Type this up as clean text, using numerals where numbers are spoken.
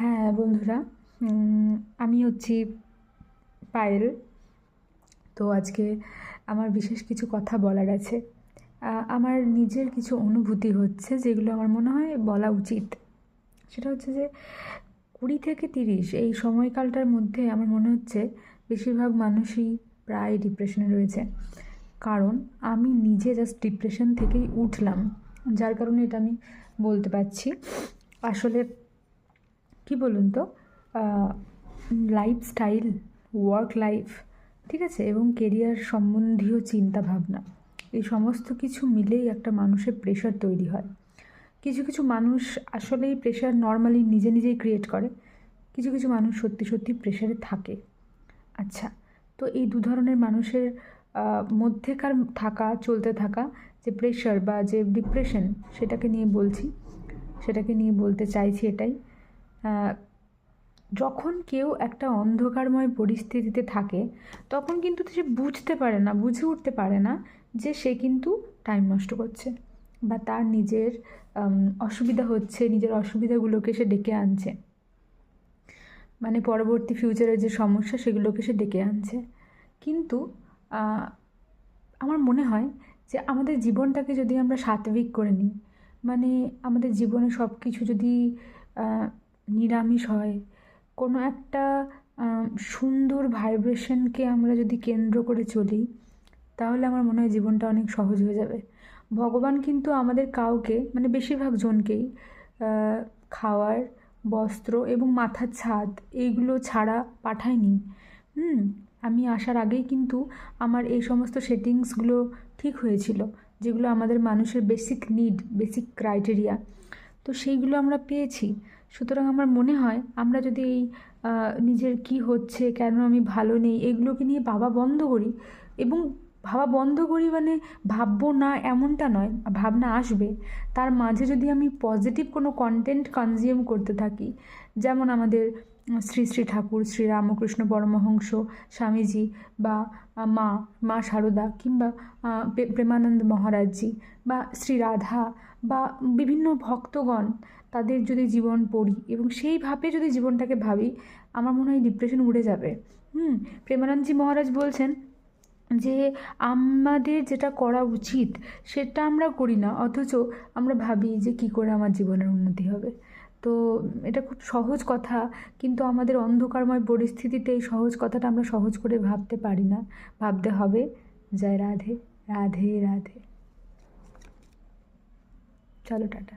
হ্যাঁ বন্ধুরা, আমি হচ্ছি পায়েল। তো আজকে আমার বিশেষ কিছু কথা বলার আছে। আমার নিজের কিছু অনুভূতি হচ্ছে যেগুলো আমার মনে হয় বলা উচিত। সেটা হচ্ছে যে 20 থেকে 30 এই সময়কালটার মধ্যে আমার মনে হচ্ছে বেশিরভাগ মানুষই প্রায় ডিপ্রেশনে রয়েছে। কারণ আমি নিজে জাস্ট ডিপ্রেশন থেকেই উঠলাম, যার কারণে এটা আমি বলতে পারছি। আসলে কি বলুন তো, লাইফস্টাইল, ওয়ার্ক লাইফ, ঠিক আছে, এবং কেরিয়ার সম্বন্ধীয় চিন্তা ভাবনা, এই সমস্ত কিছু মিলেই একটা মানুষের প্রেশার তৈরি হয়। কিছু কিছু মানুষ আসলেই প্রেশার নর্মালি নিজে নিজেই ক্রিয়েট করে, কিছু কিছু মানুষ সত্যি সত্যি প্রেশারে থাকে। আচ্ছা, তো এই দু ধরনের মানুষের মধ্যেকার চলতে থাকা যে প্রেশার বা যে ডিপ্রেশন, সেটাকে নিয়ে বলছি, সেটাকে নিয়ে বলতে চাইছি এটাই। যখন কেউ একটা অন্ধকারময় পরিস্থিতিতে থাকে তখন কিন্তু সে বুঝে উঠতে পারে না যে সে কিন্তু টাইম নষ্ট করছে বা তার নিজের অসুবিধা হচ্ছে, নিজের অসুবিধাগুলোকে সে ডেকে আনছে, মানে পরবর্তী ফিউচারের যে সমস্যা সেগুলোকে সে ডেকে আনছে। কিন্তু আমার মনে হয় যে আমাদের জীবনটাকে যদি আমরা সাত্বিক করে নিই, মানে আমাদের জীবনে সব কিছু যদি নিরামিষ হয়, কোনো একটা সুন্দর ভাইব্রেশনকে আমরা যদি কেন্দ্র করে চলি, তাহলে আমার মনে হয় জীবনটা অনেক সহজ হয়ে যাবে। ভগবান কিন্তু আমাদের কাউকে, মানে বেশিরভাগ জনকেই খাওয়ার, বস্ত্র এবং মাথার ছাদ এইগুলো ছাড়া পাঠায়নি। আমি আসার আগেই কিন্তু আমার এই সমস্ত সেটিংসগুলো ঠিক হয়েছিল, যেগুলো আমাদের মানুষের বেসিক নিড, বেসিক ক্রাইটেরিয়া, তো সেইগুলো আমরা পেয়েছি। সুতরাং আমার মনে হয় আমরা যদি এই নিজের কি হচ্ছে, কেন আমি ভালো নেই, এগুলোকে নিয়ে ভাবা বন্ধ করি, এবং ভাবা বন্ধ করি মানে ভাববো না এমনটা নয়, ভাবনা আসবে, তার মাঝে যদি আমি পজিটিভ কোনো কন্টেন্ট কনজিউম করতে থাকি, যেমন আমাদের শ্রী শ্রী ঠাকুর, শ্রী রামকৃষ্ণ পরমহংস স্বামীজি, বা মা শারদা, কিংবা প্রেমানন্দ মহারাজজি, বা শ্রী রাধা, বা বিভিন্ন ভক্তগণ, তাদের যদি জীবন পড়ি এবং সেইভাবে যদি জীবনটাকে ভাবি, আমার মনে হয় ডিপ্রেশন উড়ে যাবে। প্রেমানন্দজি মহারাজ বলছেন যে আমাদের যেটা করা উচিত সেটা আমরা করি না, অথচ আমরা ভাবি যে কী করে আমার জীবনের উন্নতি হবে। তো এটা খুব সহজ কথা, কিন্তু আমাদের অন্ধকারময় পরিস্থিতিতে এই সহজ কথাটা আমরা সহজ করে ভাবতে পারি না। ভাবতে হবে। জয় রাধে রাধে রাধে। চলো টাটা।